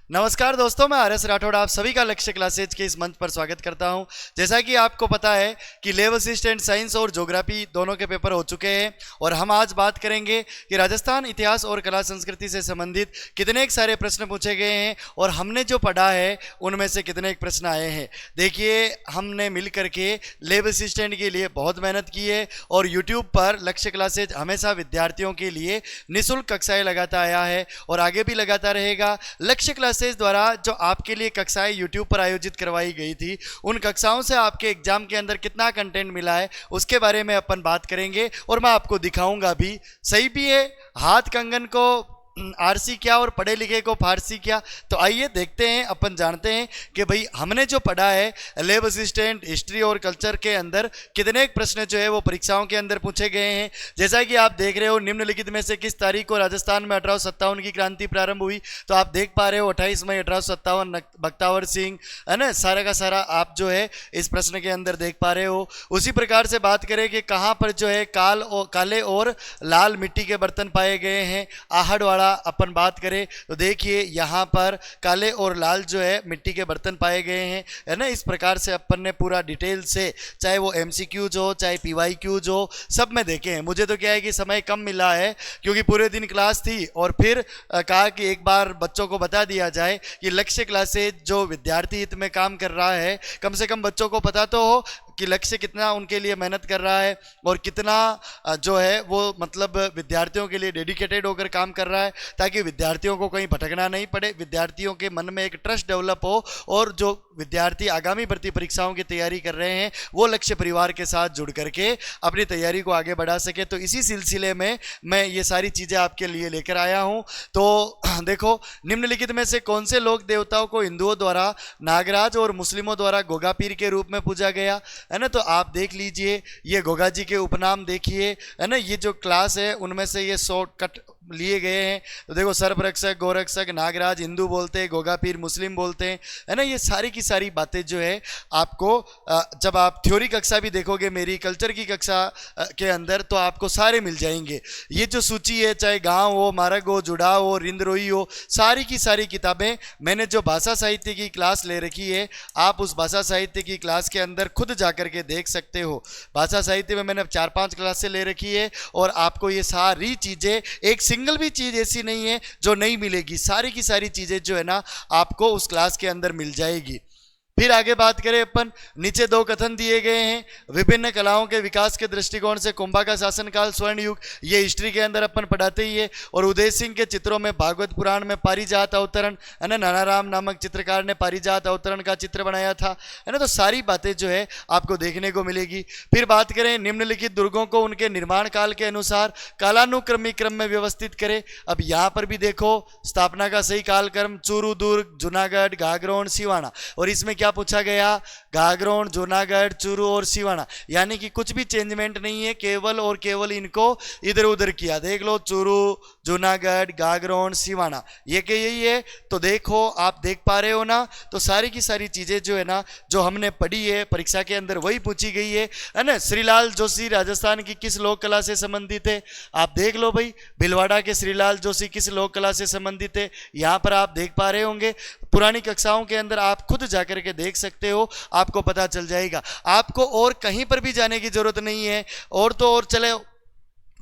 नमस्कार दोस्तों, मैं आर.एस. राठौड़ आप सभी का लक्ष्य क्लासेज के इस मंच पर स्वागत करता हूं। जैसा कि आपको पता है कि लैब असिस्टेंट साइंस और ज्योग्राफी दोनों के पेपर हो चुके हैं और हम आज बात करेंगे कि राजस्थान इतिहास और कला संस्कृति से संबंधित कितने एक सारे प्रश्न पूछे गए हैं और हमने जो पढ़ा है उनमें से कितने एक प्रश्न आए हैं। देखिए, हमने मिल करके लैब असिस्टेंट के लिए बहुत मेहनत की है और यूट्यूब पर लक्ष्य क्लासेज हमेशा विद्यार्थियों के लिए निःशुल्क कक्षाएं लगाता आया है और आगे भी लगाता रहेगा। लक्ष्य क्लासेज द्वारा जो आपके लिए कक्षाएं YouTube पर आयोजित करवाई गई थी, उन कक्षाओं से आपके एग्जाम के अंदर कितना कंटेंट मिला है उसके बारे में अपन बात करेंगे और मैं आपको दिखाऊंगा भी। सही भी है, हाथ कंगन को आरसी क्या और पढ़े लिखे को फारसी क्या। तो आइए देखते हैं, अपन जानते हैं कि भाई हमने जो पढ़ा है लैब असिस्टेंट हिस्ट्री और कल्चर के अंदर कितने एक प्रश्न जो है वो परीक्षाओं के अंदर पूछे गए हैं। जैसा कि आप देख रहे हो, निम्नलिखित में से किस तारीख को राजस्थान में 1857 की क्रांति प्रारंभ हुई। तो आप देख पा रहे हो 28 मई 1857, बख्तावर सिंह, है ना, सारा का सारा आप जो है इस प्रश्न के अंदर देख पा रहे हो। उसी प्रकार से बात करें कि कहाँ पर जो है काले और लाल मिट्टी के बर्तन पाए गए हैं। आहड़वाड़ा अपन बात करें तो देखिए यहाँ पर काले और लाल जो है मिट्टी के बर्तन पाए गए हैं, है ना। इस प्रकार से अपन ने पूरा डिटेल से, चाहे वो एमसीक्यूज हो चाहे पीवाईक्यूज हो, सब में देखे हैं। मुझे तो क्या है कि समय कम मिला है क्योंकि पूरे दिन क्लास थी और फिर कहा कि एक बार बच्चों को बता दिया जाए कि लक्ष्य क्लासेज जो विद्यार्थी हित में काम कर रहा है, कम से कम बच्चों को पता तो हो कि लक्ष्य कितना उनके लिए मेहनत कर रहा है और कितना जो है वो मतलब विद्यार्थियों के लिए डेडिकेटेड होकर काम कर रहा है, ताकि विद्यार्थियों को कहीं भटकना नहीं पड़े, विद्यार्थियों के मन में एक ट्रस्ट डेवलप हो और जो विद्यार्थी आगामी भर्ती परीक्षाओं की तैयारी कर रहे हैं वो लक्ष्य परिवार के साथ जुड़ करके अपनी तैयारी को आगे बढ़ा सके। तो इसी सिलसिले में मैं ये सारी चीज़ें आपके लिए लेकर आया हूँ। तो देखो, निम्नलिखित में से कौन से लोक देवताओं को हिंदुओं द्वारा नागराज और मुस्लिमों द्वारा गोगा पीर के रूप में पूजा गया, है ना। तो आप देख लीजिए, ये गोगा जी के उपनाम देखिए, है ना। ये जो क्लास है उनमें से ये शॉर्टकट लिए गए हैं। तो देखो, सर्परक्षक, गोरक्षक, नागराज हिंदू बोलते हैं, गोगा पीर मुस्लिम बोलते हैं, है ना। ये सारी की सारी बातें जो है आपको जब आप थ्योरी कक्षा भी देखोगे मेरी कल्चर की कक्षा के अंदर, तो आपको सारे मिल जाएंगे। ये जो सूची है, चाहे गांव हो, मारग हो, जुड़ाव हो, रिंदरोही हो, सारी की सारी किताबें मैंने जो भाषा साहित्य की क्लास ले रखी है, आप उस भाषा साहित्य की क्लास के अंदर खुद जाकर के देख सकते हो। भाषा साहित्य में मैंने 4-5 क्लासें ले रखी है और आपको ये सारी चीज़ें, एक सिंगल भी चीज़ ऐसी नहीं है जो नहीं मिलेगी, सारी की सारी चीज़ें जो है ना आपको उस क्लास के अंदर मिल जाएगी। फिर आगे बात करें अपन, नीचे 2 कथन दिए गए हैं। विभिन्न कलाओं के विकास के दृष्टिकोण से कुंभा का शासनकाल स्वर्ण युग, ये हिस्ट्री के अंदर अपन पढ़ाते ही है। और उदय सिंह के चित्रों में भागवत पुराण में पारिजात अवतरण, है ना, नानाराम नामक चित्रकार ने पारिजात अवतरण का चित्र बनाया था, है ना। तो सारी बातें जो है आपको देखने को मिलेगी। फिर बात करें, निम्नलिखित दुर्गों को उनके निर्माण काल के अनुसार कालानुक्रमिक क्रम में व्यवस्थित करें। अब यहाँ पर भी देखो, स्थापना का सही कालक्रम चूरू दुर्ग, जूनागढ़, गागरोन, सिवाना, और इसमें क्या पूछा गया, गागरोन, जूनागढ़, चूरू और सिवाना, यानी कि कुछ भी चेंजमेंट नहीं है, केवल और केवल इनको इधर उधर किया। देख लो, चूरू, जूनागढ़, गागरोन, सिवाना, ये के यही है। तो देखो, आप देख पा रहे हो ना। तो सारी की सारी चीजें जो है ना, जो हमने पढ़ी है परीक्षा के अंदर वही पूछी गई है ना। श्रीलाल जोशी राजस्थान की किस लोक कला से संबंधित है? आप देख लो भाई, भिलवाड़ा के श्रीलाल जोशी किस लोक कला से संबंधित है, यहाँ पर आप देख पा रहे होंगे। पुरानी कक्षाओं के अंदर आप खुद जाकर के देख सकते हो, आपको पता चल जाएगा। आपको और कहीं पर भी जाने की जरूरत नहीं है। और तो और चले,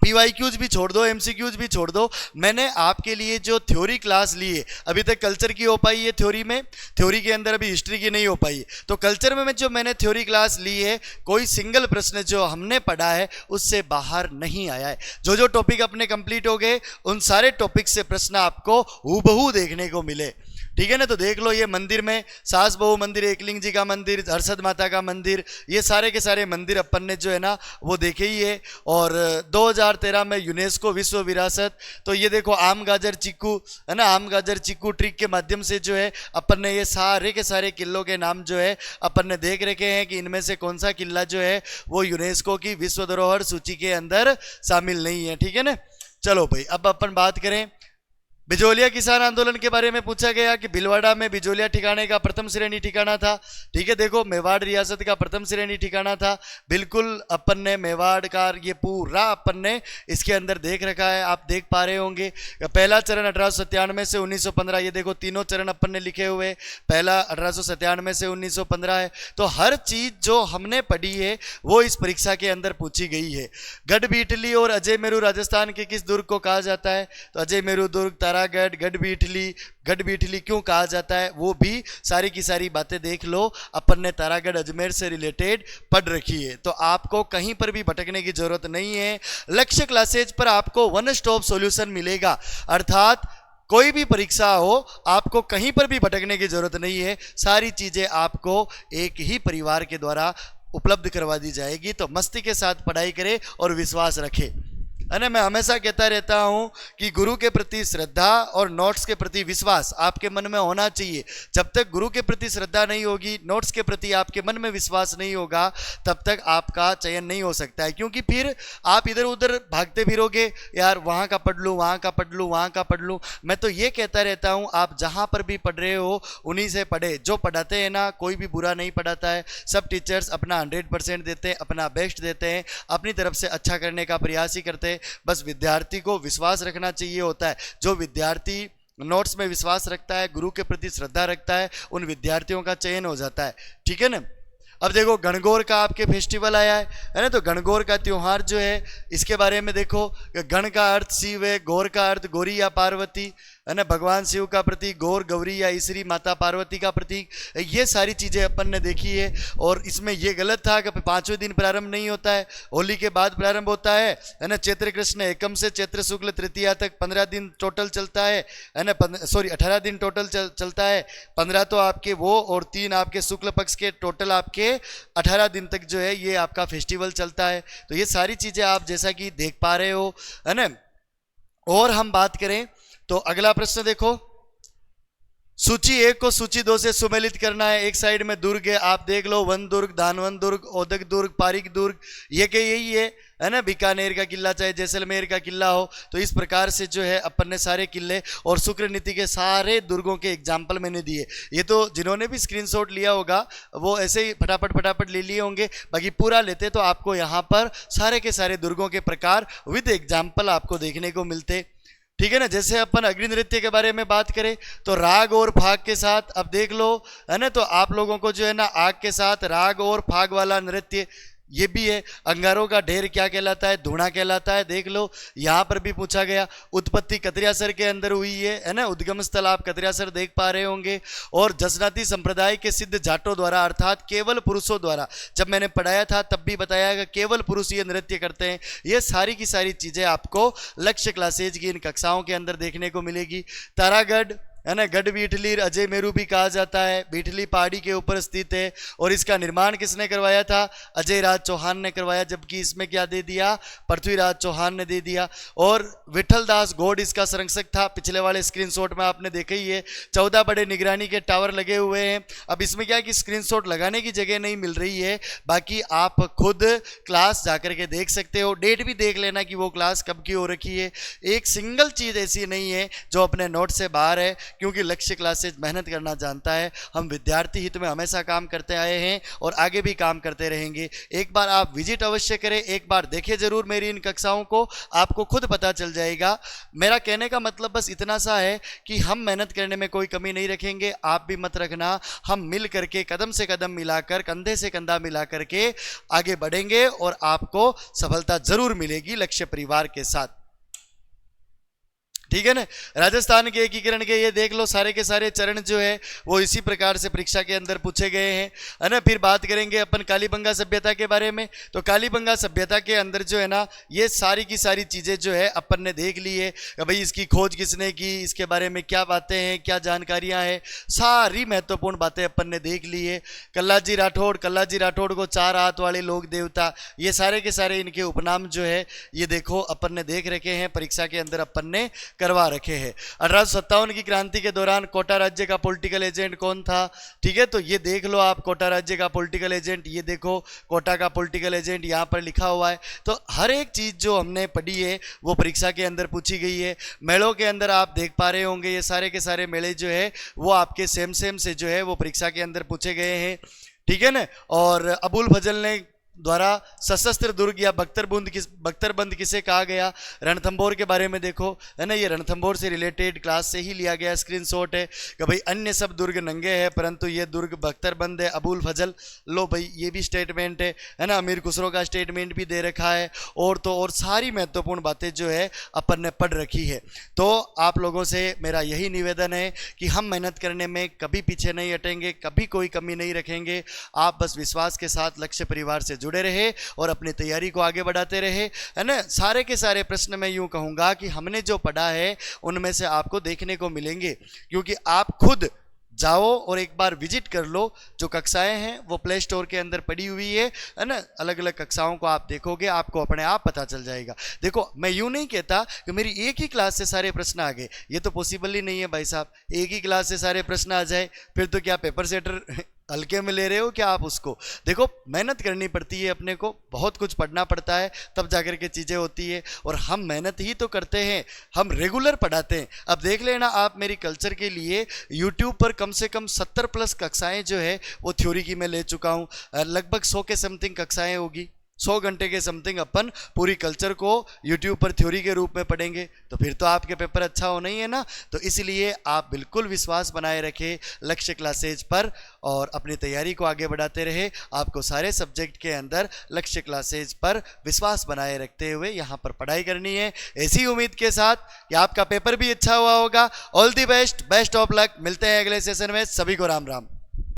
पीवाईक्यूज भी छोड़ दो, एमसीक्यूज भी छोड़ दो, मैंने आपके लिए जो थ्योरी क्लास ली है, अभी तक कल्चर की हो पाई है थ्योरी में, थ्योरी के अंदर अभी हिस्ट्री की नहीं हो पाई है। तो कल्चर में जो मैंने थ्योरी क्लास ली है, कोई सिंगल प्रश्न जो हमने पढ़ा है उससे बाहर नहीं आया है। जो जो टॉपिक अपने कंप्लीट हो गए, उन सारे टॉपिक से प्रश्न आपको हूबहू देखने को मिले, ठीक है ना। तो देख लो, ये मंदिर में सास बहू मंदिर, एकलिंग जी का मंदिर, हर्षद माता का मंदिर, ये सारे के सारे मंदिर अपन ने जो है ना वो देखे ही है। और 2013 में यूनेस्को विश्व विरासत, तो ये देखो आम गाजर चीकू, है ना, आम गाजर चीकू ट्रिक के माध्यम से जो है अपन ने ये सारे के सारे किलों के नाम जो है अपन ने देख रखे हैं कि इनमें से कौन सा किला जो है वो यूनेस्को की विश्व धरोहर सूची के अंदर शामिल नहीं है, ठीक है ना। चलो भाई, अब अपन बात करें बिजोलिया किसान आंदोलन के बारे में पूछा गया कि भीलवाड़ा में बिजोलिया ठिकाने का प्रथम श्रेणी ठिकाना था। ठीक है, देखो मेवाड़ रियासत का प्रथम श्रेणी ठिकाना था। बिल्कुल अपन ने मेवाड़ का ये पूरा अपन ने इसके अंदर देख रखा है, आप देख पा रहे होंगे। पहला चरण 1897 से 1915, ये देखो तीनों चरण अपन ने लिखे हुए। पहला 1897 से 1915 है। तो हर चीज जो हमने पढ़ी है वो इस परीक्षा के अंदर पूछी गई है। गढ़बीटली और अजय मेरू राजस्थान के किस दुर्ग को कहा जाता है? तो अजय मेरू दुर्ग, तारागढ़, गढ़बीटली क्यों कहा जाता है, वो भी सारी की सारी बातें देख लो। अपन ने तारागढ़ अजमेर से रिलेटेड पढ़ रखी है, तो आपको कहीं पर भी भटकने की जरूरत नहीं है। लक्ष्य क्लासेज पर आपको वन स्टॉप सॉल्यूशन मिलेगा, अर्थात कोई भी परीक्षा हो आपको कहीं पर भी भटकने की जरूरत नहीं है। सारी चीजें आपको एक ही परिवार के द्वारा उपलब्ध करवा दी जाएगी। तो मस्ती के साथ पढ़ाई करें और विश्वास रखें, है ना। मैं हमेशा कहता रहता हूं कि गुरु के प्रति श्रद्धा और नोट्स के प्रति विश्वास आपके मन में होना चाहिए। जब तक गुरु के प्रति श्रद्धा नहीं होगी, नोट्स के प्रति आपके मन में विश्वास नहीं होगा, तब तक आपका चयन नहीं हो सकता है। क्योंकि फिर आप इधर उधर भागते फिरोगे, यार वहाँ का पढ़ लूँ, वहाँ का पढ़ लूँ, वहाँ का पढ़ लूँ। मैं तो ये कहता रहता हूँ आप जहाँ पर भी पढ़ रहे हो उन्हीं से पढ़े। जो पढ़ाते हैं ना, कोई भी बुरा नहीं पढ़ाता है। सब टीचर्स अपना 100% देते हैं, अपना बेस्ट देते हैं, अपनी तरफ से अच्छा करने का प्रयास ही करते हैं। बस विद्यार्थी को विश्वास रखना चाहिए होता है। जो विद्यार्थी नोट्स में विश्वास रखता है, गुरु के प्रति श्रद्धा रखता है, उन विद्यार्थियों का चयन हो जाता है। ठीक है ना। अब देखो गणगौर का आपके फेस्टिवल आया है ना। तो गणगौर का त्योहार जो है इसके बारे में देखो, गण का अर्थ शिव है, गौर का अर्थ गौरी या पार्वती, है ना। भगवान शिव का प्रतीक गौर, गौरी या ईश्वरी माता पार्वती का प्रतीक। ये सारी चीजें अपन ने देखी है। और इसमें ये गलत था कि 5वें दिन प्रारंभ नहीं होता है, होली के बाद प्रारंभ होता है ना। चैत्र कृष्ण एकम से चैत्र शुक्ल तृतीया तक 15 दिन टोटल चलता है ना। 18 दिन टोटल चलता है। 15 तो आपके वो और 3 आपके शुक्ल पक्ष के, टोटल आपके 18 दिन तक जो है ये आपका फेस्टिवल चलता है। तो ये सारी चीजें आप जैसा कि देख पा रहे हो, है ना। और हम बात करें तो अगला प्रश्न देखो, सूची 1 को सूची 2 से सुमेलित करना है। एक साइड में दुर्ग है, आप देख लो, वन दुर्ग, दानवन दुर्ग, ओदक दुर्ग, पारिक दुर्ग, ये के यही है ना। बीकानेर का किला चाहे जैसलमेर का किला हो, तो इस प्रकार से जो है अपन ने सारे किले और शुक्र नीति के सारे दुर्गों के एग्जाम्पल मैंने दिए। ये तो जिन्होंने भी स्क्रीनशॉट लिया होगा वो ऐसे ही फटाफट ले लिए होंगे, बाकी पूरा लेते तो आपको यहाँ पर सारे के सारे दुर्गों के प्रकार विद एग्जाम्पल आपको देखने को मिलते। ठीक है ना। जैसे अपन अग्नि नृत्य के बारे में बात करें तो राग और फाग के साथ, अब देख लो, है ना। तो आप लोगों को जो है ना आग के साथ राग और फाग वाला नृत्य ये भी है। अंगारों का ढेर क्या कहलाता है? धूणा कहलाता है। देख लो, यहाँ पर भी पूछा गया। उत्पत्ति कतरियासर के अंदर हुई है ना। उद्गम स्थल आप कतरियासर देख पा रहे होंगे। और जसनाती संप्रदाय के सिद्ध जाटों द्वारा, अर्थात केवल पुरुषों द्वारा, जब मैंने पढ़ाया था तब भी बताया कि केवल पुरुष ये नृत्य करते हैं। ये सारी की सारी चीजें आपको लक्ष्य क्लासेज की इन कक्षाओं के अंदर देखने को मिलेगी। तारागढ़, है ना, गढ़ बीटली अजय मेरू भी कहा जाता है। बीटली पहाड़ी के ऊपर स्थित है और इसका निर्माण किसने करवाया था? अजय राज चौहान ने करवाया। जबकि इसमें क्या दे दिया? पृथ्वीराज चौहान ने दे दिया। और विठल दास गौड़ इसका संरक्षक था। पिछले वाले स्क्रीनशॉट में आपने देखा ही है। 14 बड़े निगरानी के टावर लगे हुए हैं। अब इसमें क्या है कि स्क्रीनशॉट लगाने की जगह नहीं मिल रही है, बाकी आप खुद क्लास जाकर के देख सकते हो। डेट भी देख लेना कि वो क्लास कब की हो रखी है। एक सिंगल चीज ऐसी नहीं है जो अपने नोट से बाहर है, क्योंकि लक्ष्य क्लासेज मेहनत करना जानता है। हम विद्यार्थी हित में हमेशा काम करते आए हैं और आगे भी काम करते रहेंगे। एक बार आप विजिट अवश्य करें, एक बार देखें जरूर मेरी इन कक्षाओं को, आपको खुद पता चल जाएगा। मेरा कहने का मतलब बस इतना सा है कि हम मेहनत करने में कोई कमी नहीं रखेंगे, आप भी मत रखना। हम मिल करके कदम से कदम मिलाकर, कंधे से कंधा मिला करके आगे बढ़ेंगे और आपको सफलता जरूर मिलेगी लक्ष्य परिवार के साथ। ठीक है ना। राजस्थान के एकीकरण के ये देख लो, सारे के सारे चरण जो है वो इसी प्रकार से परीक्षा के अंदर पूछे गए हैं, है ना। फिर बात करेंगे अपन कालीबंगा सभ्यता के बारे में। तो कालीबंगा सभ्यता के अंदर जो है ना ये सारी की सारी चीजें जो है अपन ने देख ली है कि भाई इसकी खोज किसने की, इसके बारे में क्या बातें हैं, क्या जानकारियां हैं, सारी महत्वपूर्ण बातें अपन ने देख ली है। कल्लाजी राठौड़ को 4 हाथ वाले लोक देवता, ये सारे के सारे इनके उपनाम जो है ये देखो अपन ने देख रखे हैं, परीक्षा के अंदर अपन ने करवा रखे हैं। 1857 की क्रांति के दौरान कोटा राज्य का पॉलिटिकल एजेंट कौन था, ठीक है, तो ये देख लो आप, कोटा राज्य का पॉलिटिकल एजेंट, ये देखो कोटा का पॉलिटिकल एजेंट यहाँ पर लिखा हुआ है। तो हर एक चीज़ जो हमने पढ़ी है वो परीक्षा के अंदर पूछी गई है। मेलों के अंदर आप देख पा रहे होंगे ये सारे के सारे मेले जो है वो आपके सेम से जो है वो परीक्षा के अंदर पूछे गए हैं, ठीक है ना। और अबुल फजल ने द्वारा सशस्त्र दुर्ग या बख्तरबंद किसे कहा गया, रणथंभौर के बारे में देखो, है ना, ये रणथंभौर से रिलेटेड क्लास से ही लिया गया स्क्रीनशॉट है कि भाई अन्य सब दुर्ग नंगे हैं परंतु ये दुर्ग बख्तरबंद है। अबुल फजल, लो भाई ये भी स्टेटमेंट है ना, अमीर खुसरो का स्टेटमेंट भी दे रखा है, और तो और सारी महत्वपूर्ण बातें जो है अपन ने पढ़ रखी है। तो आप लोगों से मेरा यही निवेदन है कि हम मेहनत करने में कभी पीछे नहीं हटेंगे, कभी कोई कमी नहीं रखेंगे। आप बस विश्वास के साथ लक्ष्य परिवार से जुड़े रहे और अपनी तैयारी को आगे बढ़ाते रहे, है ना। सारे के सारे प्रश्न मैं यूं कहूंगा कि हमने जो पढ़ा है उनमें से आपको देखने को मिलेंगे, क्योंकि आप खुद जाओ और एक बार विजिट कर लो, जो कक्षाएं हैं वो प्ले स्टोर के अंदर पड़ी हुई है ना, अलग अलग कक्षाओं को आप देखोगे आपको अपने आप पता चल जाएगा। देखो मैं यूं नहीं कहता कि मेरी एक ही क्लास से सारे प्रश्न आ गए, ये तो पॉसिबल ही नहीं है भाई साहब, एक ही क्लास से सारे प्रश्न आ जाए फिर तो क्या पेपर सेटर हल्के में ले रहे हो क्या आप उसको। देखो मेहनत करनी पड़ती है, अपने को बहुत कुछ पढ़ना पड़ता है तब जाकर के चीज़ें होती है, और हम मेहनत ही तो करते हैं, हम रेगुलर पढ़ाते हैं। अब देख लेना आप, मेरी कल्चर के लिए यूट्यूब पर कम से कम 70+ कक्षाएं जो है वो थ्योरी की मैं ले चुका हूँ, लगभग 100 के समथिंग कक्षाएं होगी, 100 घंटे के समथिंग अपन पूरी कल्चर को यूट्यूब पर थ्योरी के रूप में पढ़ेंगे, तो फिर तो आपके पेपर अच्छा होना ही है ना। तो इसलिए आप बिल्कुल विश्वास बनाए रखें लक्ष्य क्लासेज पर और अपनी तैयारी को आगे बढ़ाते रहे। आपको सारे सब्जेक्ट के अंदर लक्ष्य क्लासेज पर विश्वास बनाए रखते हुए यहाँ पर पढ़ाई करनी है, ऐसी उम्मीद के साथ कि आपका पेपर भी अच्छा हुआ होगा। All the best, best of luck. मिलते हैं अगले सेशन में, सभी को राम राम।